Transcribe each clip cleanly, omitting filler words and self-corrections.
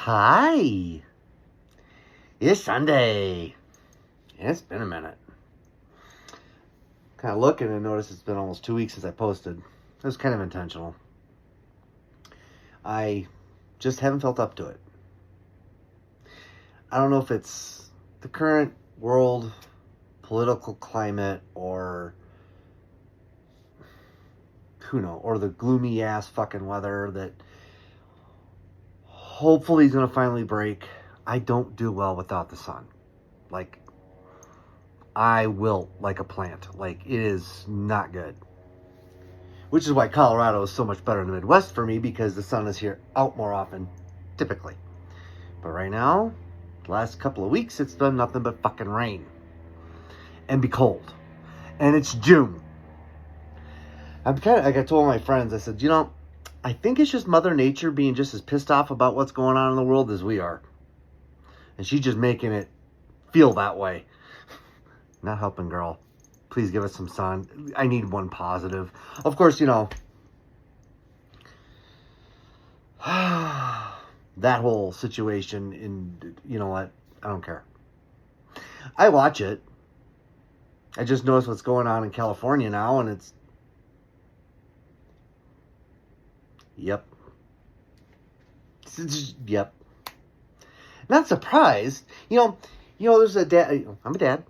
Hi. It's Sunday. It's been a minute. Kind of looking and notice it's been almost 2 weeks since I posted. It was kind of intentional. I just haven't felt up to it. I don't know if it's the current world political climate or who knows, or the gloomy ass fucking weather that hopefully is going to finally break. I don't do well without the sun. Like, I wilt like a plant. Like, it is not good. Which is why Colorado is so much better in the Midwest for me, because the sun is here out more often, typically. But right now, the last couple of weeks, it's done nothing but fucking rain. And be cold. And it's June. I'm kind of, like I told my friends, I said, I think it's just Mother Nature being just as pissed off about what's going on in the world as we are. And she's just making it feel that way. Not helping, girl. Please give us some sun. I need one positive. Of course, that whole situation, and you know what? I don't care. I watch it. I just noticed what's going on in California now, and it's... Yep. Yep. Not surprised. There's a dad. I'm a dad.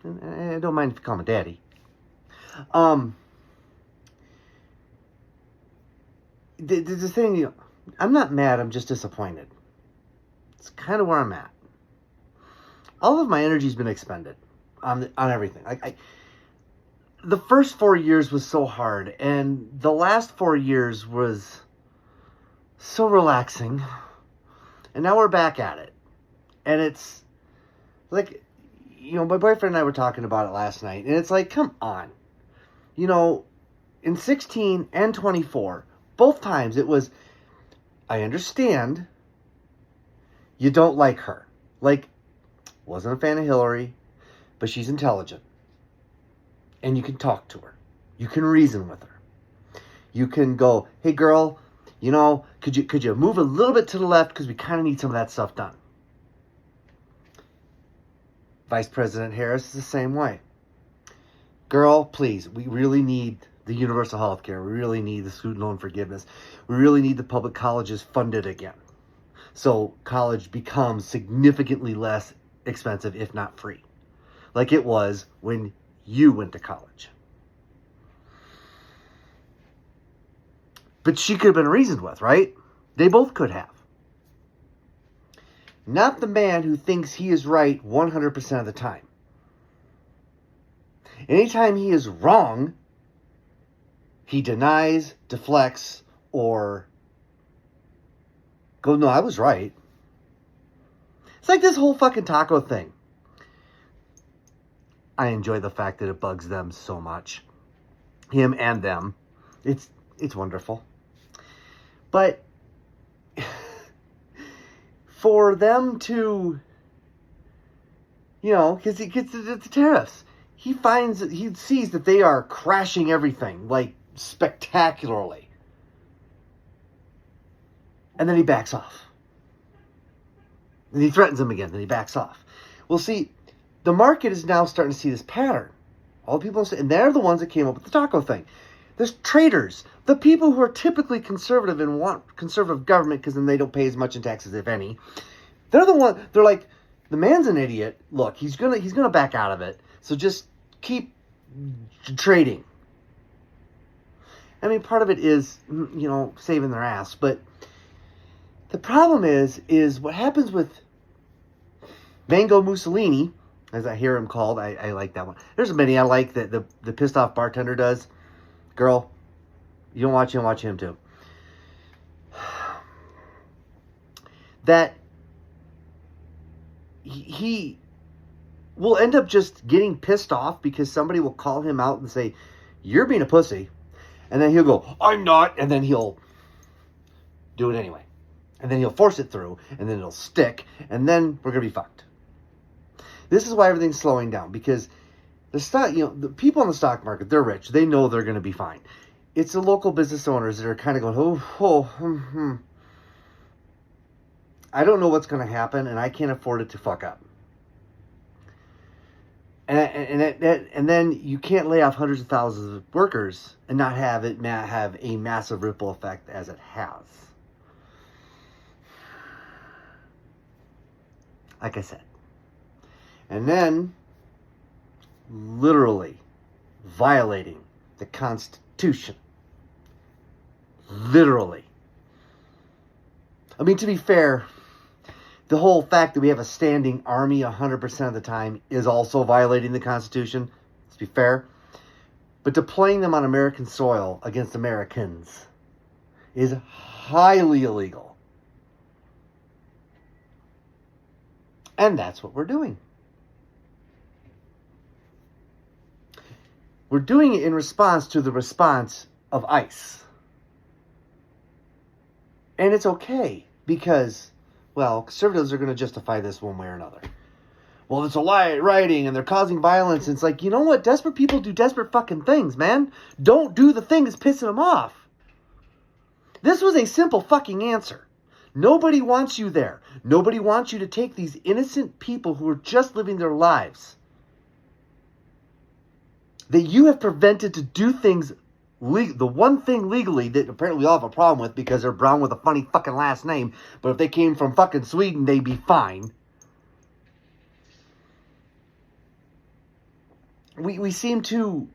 I don't mind if you call me daddy. The thing, I'm not mad. I'm just disappointed. It's kind of where I'm at. All of my energy's been expended on everything. The first 4 years was so hard, and the last 4 years was so relaxing. And now we're back at it. And it's like, my boyfriend and I were talking about it last night, and it's like, come on. In 16 and 24, both times it was, I understand you don't like her. Like, wasn't a fan of Hillary, but she's intelligent. And you can talk to her. You can reason with her. You can go, hey girl, could you move a little bit to the left, because we kind of need some of that stuff done. Vice President Harris is the same way. Girl, please, we really need the universal health care. We really need the student loan forgiveness. We really need the public colleges funded again, so college becomes significantly less expensive, if not free, like it was when you went to college. But she could have been reasoned with, right? They both could have. Not the man who thinks he is right 100% of the time. Anytime he is wrong, he denies, deflects, or goes, no, I was right. It's like this whole fucking taco thing. I enjoy the fact that it bugs them so much. Him and them. It's wonderful. But for them to, because he gets the tariffs, he sees that they are crashing everything, like, spectacularly. And then he backs off. And he threatens them again, then he backs off. Well, see, the market is now starting to see this pattern. All the people, and they're the ones that came up with the taco thing. There's traders, the people who are typically conservative and want conservative government because then they don't pay as much in taxes, if any. They're the one. They're like, the man's an idiot. Look, he's gonna back out of it. So just keep trading. I mean, part of it is, saving their ass. But the problem is what happens with Mango Mussolini, as I hear him called. I like that one. There's many I like that the pissed off bartender does. Girl, you don't watch him too. That he will end up just getting pissed off because somebody will call him out and say, you're being a pussy. And then he'll go, I'm not. And then he'll do it anyway. And then he'll force it through. And then it'll stick. And then we're going to be fucked. This is why everything's slowing down. Because the stock, the people in the stock market, they're rich. They know they're going to be fine. It's the local business owners that are kind of going, I don't know what's going to happen, and I can't afford it to fuck up. And then you can't lay off hundreds of thousands of workers and not have it have a massive ripple effect as it has. Like I said. And then literally violating the Constitution. Literally. I mean, to be fair, the whole fact that we have a standing army 100% of the time is also violating the Constitution. Let's be fair. But deploying them on American soil against Americans is highly illegal. And that's what we're doing. We're doing it in response to the response of ICE. And it's okay because, well, conservatives are going to justify this one way or another. Well, it's a rioting and they're causing violence. And it's like, you know what? Desperate people do desperate fucking things, man. Don't do the thing that's pissing them off. This was a simple fucking answer. Nobody wants you there. Nobody wants you to take these innocent people who are just living their lives that you have prevented to do things, the one thing legally that apparently we all have a problem with because they're brown with a funny fucking last name, but if they came from fucking Sweden, they'd be fine. We seem to,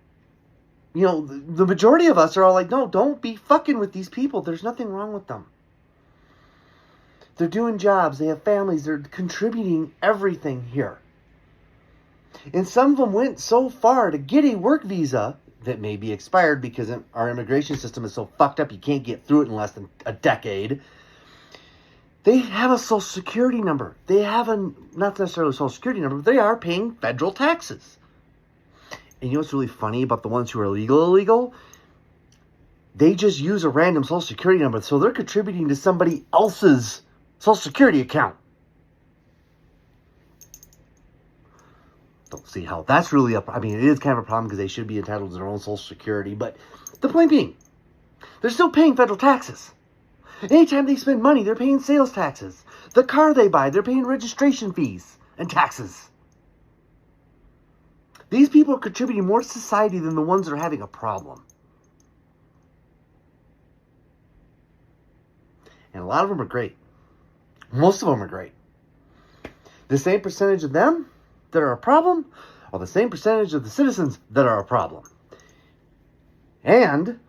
you know, the majority of us are all like, no, don't be fucking with these people. There's nothing wrong with them. They're doing jobs. They have families. They're contributing everything here. And some of them went so far to get a work visa that may be expired because our immigration system is so fucked up you can't get through it in less than a decade. They have a social security number. They have not necessarily a social security number, but they are paying federal taxes. And you know what's really funny about the ones who are illegal? They just use a random social security number, so they're contributing to somebody else's social security account. Don't see how that's really I mean, it is kind of a problem because they should be entitled to their own social security. But the point being, they're still paying federal taxes. Anytime they spend money, they're paying sales taxes. The car they buy, they're paying registration fees and taxes. These people are contributing more to society than the ones that are having a problem. And a lot of them are great. Most of them are great. The same percentage of them that are a problem are the same percentage of the citizens that are a problem. And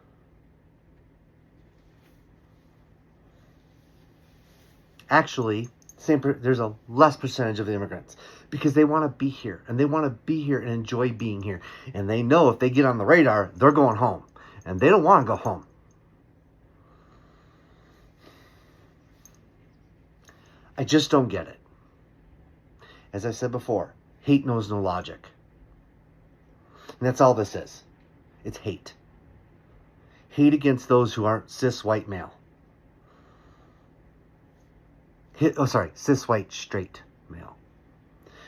actually, there's a less percentage of the immigrants because they want to be here and they want to be here and enjoy being here. And they know if they get on the radar, they're going home and they don't want to go home. I just don't get it. As I said before, hate knows no logic. And that's all this is. It's hate. Hate against those who aren't cis white male. Cis white straight male.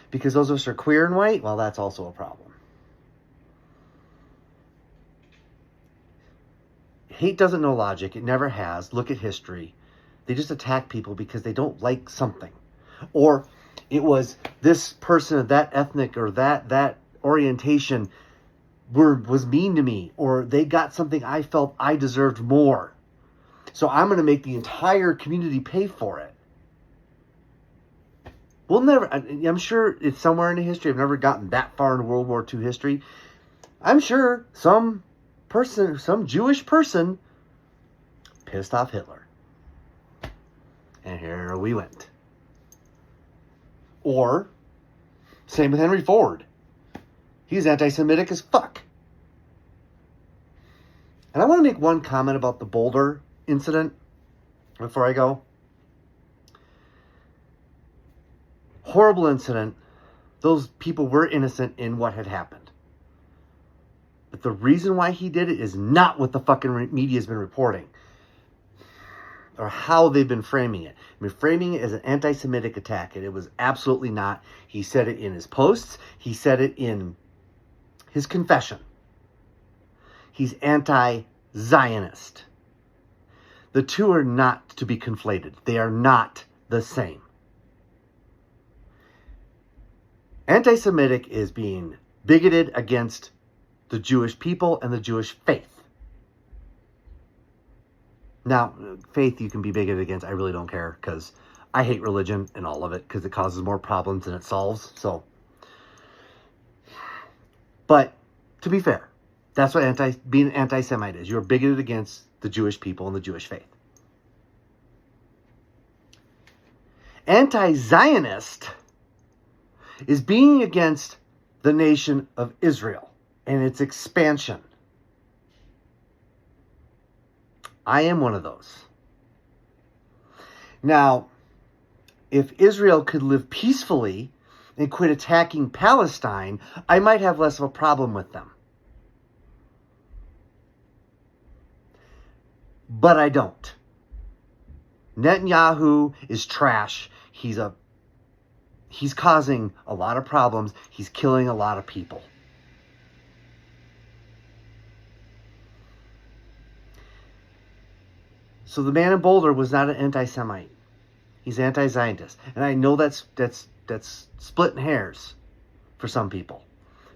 Because those of us who are queer and white, well, that's also a problem. Hate doesn't know logic. It never has. Look at history. They just attack people because they don't like something. Or it was this person of that ethnic or that orientation was mean to me. Or they got something I felt I deserved more. So I'm going to make the entire community pay for it. I'm sure it's somewhere in the history. I've never gotten that far in World War II history. I'm sure some Jewish person pissed off Hitler. And here we went. Or, same with Henry Ford. He's anti-Semitic as fuck. And I want to make one comment about the Boulder incident before I go. Horrible incident. Those people were innocent in what had happened. But the reason why he did it is not what the fucking media has been reporting. Or how they've been framing it. I mean, framing it as an anti-Semitic attack. And it was absolutely not. He said it in his posts. He said it in his confession. He's anti-Zionist. The two are not to be conflated. They are not the same. Anti-Semitic is being bigoted against the Jewish people and the Jewish faith. Now, faith you can be bigoted against. I really don't care, because I hate religion and all of it, because it causes more problems than it solves. So, but to be fair, that's what being an anti-Semite is. You're bigoted against the Jewish people and the Jewish faith. Anti-Zionist is being against the nation of Israel and its expansion. I am one of those. Now, if Israel could live peacefully and quit attacking Palestine, I might have less of a problem with them. But I don't. Netanyahu is trash. He's causing a lot of problems. He's killing a lot of people. So the man in Boulder was not an anti-Semite. He's anti-Zionist. And I know that's splitting hairs for some people,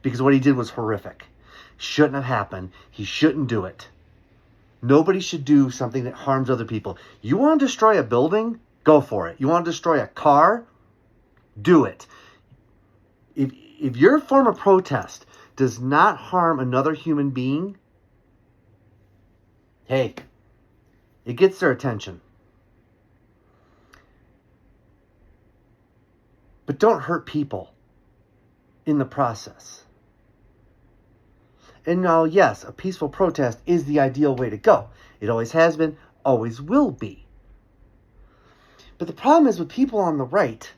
because what he did was horrific. Shouldn't have happened. He shouldn't do it. Nobody should do something that harms other people. You want to destroy a building? Go for it. You want to destroy a car? Do it. If your form of protest does not harm another human being, hey, it gets their attention. But don't hurt people in the process. And now, yes, a peaceful protest is the ideal way to go. It always has been, always will be. But the problem is with people on the right,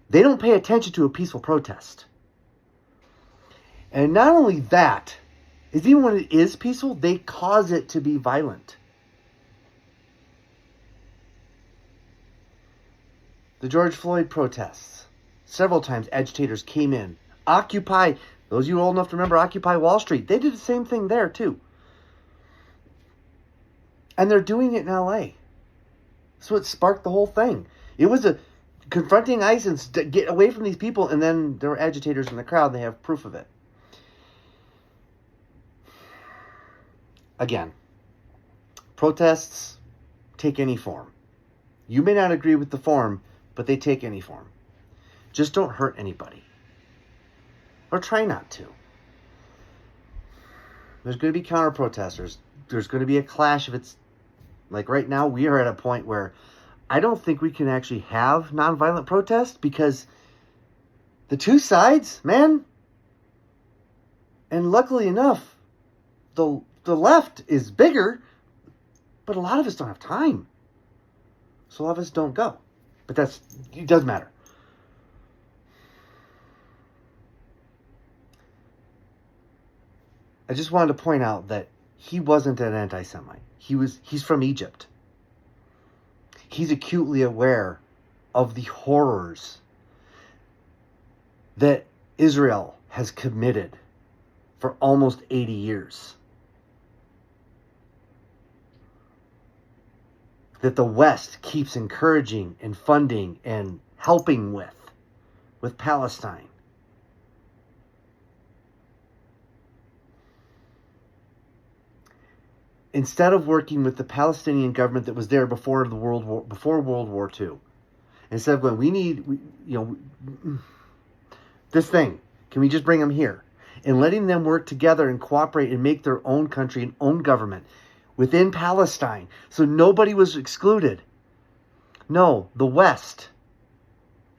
they don't pay attention to a peaceful protest. And not only that, is even when it is peaceful, they cause it to be violent. The George Floyd protests. Several times agitators came in. Occupy, those of you old enough to remember Occupy Wall Street, they did the same thing there too. And they're doing it in LA. That's what sparked the whole thing. It was a confronting ICE and get away from these people, and then there were agitators in the crowd, and they have proof of it. Again, protests take any form. You may not agree with the form, but they take any form. Just don't hurt anybody. Or try not to. There's going to be counter-protesters. There's going to be a clash if it's... Like right now, we are at a point where I don't think we can actually have nonviolent protest, because the two sides, man, and luckily enough, the left is bigger, but a lot of us don't have time. So a lot of us don't go. But it does matter. I just wanted to point out that he wasn't an anti-Semite. He's from Egypt. He's acutely aware of the horrors that Israel has committed for almost 80 years. That the West keeps encouraging and funding and helping with Palestine. Instead of working with the Palestinian government that was there before World War II, instead of going, this thing, can we just bring them here? And letting them work together and cooperate and make their own country and own government within Palestine, so nobody was excluded. No, the West,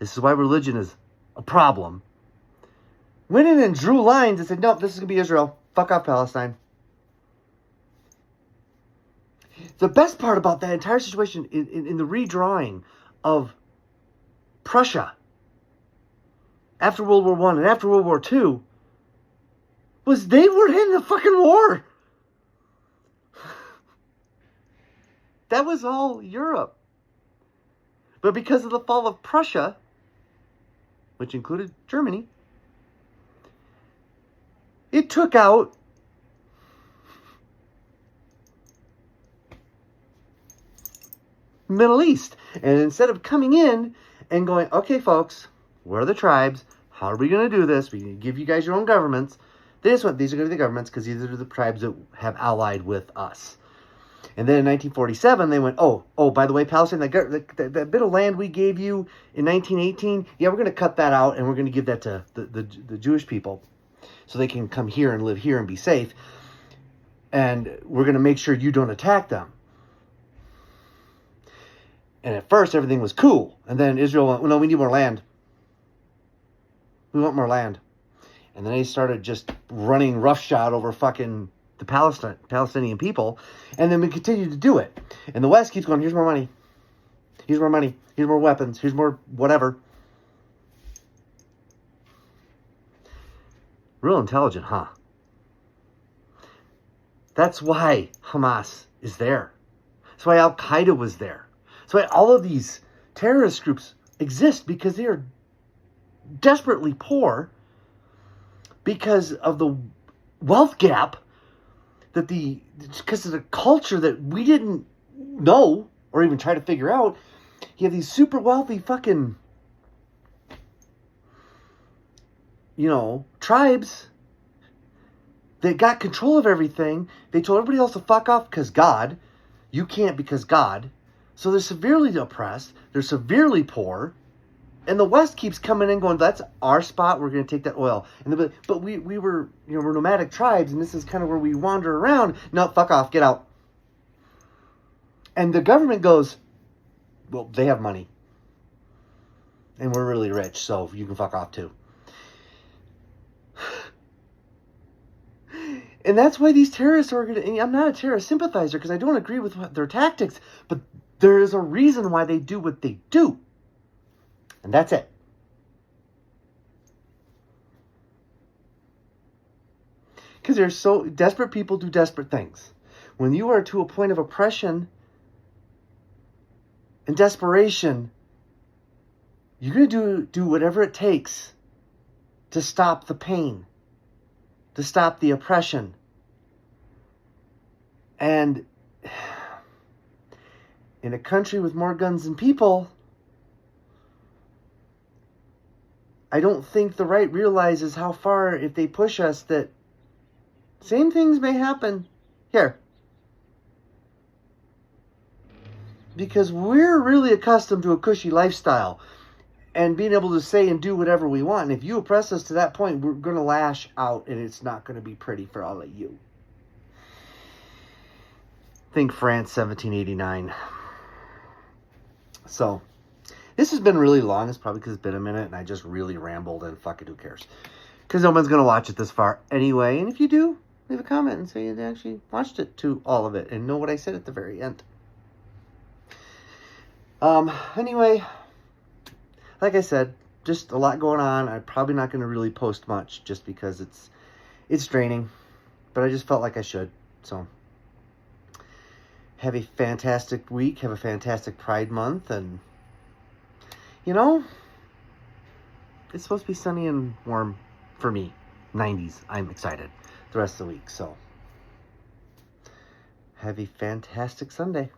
this is why religion is a problem, went in and drew lines and said, nope, this is going to be Israel. Fuck off Palestine. The best part about that entire situation in the redrawing of Prussia after World War I and after World War II was they were in the fucking war. That was all Europe. But because of the fall of Prussia, which included Germany, it took out Middle East. And instead of coming in and going, okay, folks, where are the tribes? How are we going to do this? We give you guys your own governments. They just went, these are going to be the governments because these are the tribes that have allied with us. And then in 1947, they went, oh, by the way, Palestine, that bit of land we gave you in 1918, yeah, we're going to cut that out and we're going to give that to the Jewish people so they can come here and live here and be safe. And we're going to make sure you don't attack them. And at first, everything was cool. And then Israel went, well, no, we need more land. We want more land. And then they started just running roughshod over fucking the Palestinian people. And then we continued to do it. And the West keeps going, here's more money. Here's more money. Here's more weapons. Here's more whatever. Real intelligent, huh? That's why Hamas is there. That's why Al-Qaeda was there. That's why all of these terrorist groups exist, because they are desperately poor because of the wealth gap because of the culture that we didn't know or even try to figure out. You have these super wealthy fucking, tribes that got control of everything. They told everybody else to fuck off because God. You can't because God. So they're severely oppressed. They're severely poor. And the West keeps coming in going, that's our spot. We're going to take that oil. But we were, we're nomadic tribes, and this is kind of where we wander around. No, fuck off. Get out. And the government goes, well, they have money. And we're really rich, so you can fuck off too. And that's why these terrorist organizations, I'm not a terrorist sympathizer because I don't agree with their tactics, but there is a reason why they do what they do. And that's it. Because they're so desperate, people do desperate things. When you are to a point of oppression and desperation, you're going to do whatever it takes to stop the pain, to stop the oppression. And in a country with more guns than people, I don't think the right realizes how far, if they push us, that same things may happen here. Because we're really accustomed to a cushy lifestyle and being able to say and do whatever we want. And if you oppress us to that point, we're going to lash out, and it's not going to be pretty for all of you. Think France, 1789. So, this has been really long. It's probably because it's been a minute and I just really rambled, and fuck it, who cares? Because no one's going to watch it this far anyway. And if you do, leave a comment and say you actually watched it to all of it and know what I said at the very end. Anyway, like I said, just a lot going on. I'm probably not going to really post much just because it's draining. But I just felt like I should. So, have a fantastic week. Have a fantastic Pride Month. And it's supposed to be sunny and warm for me. 90s. I'm excited the rest of the week. So, have a fantastic Sunday.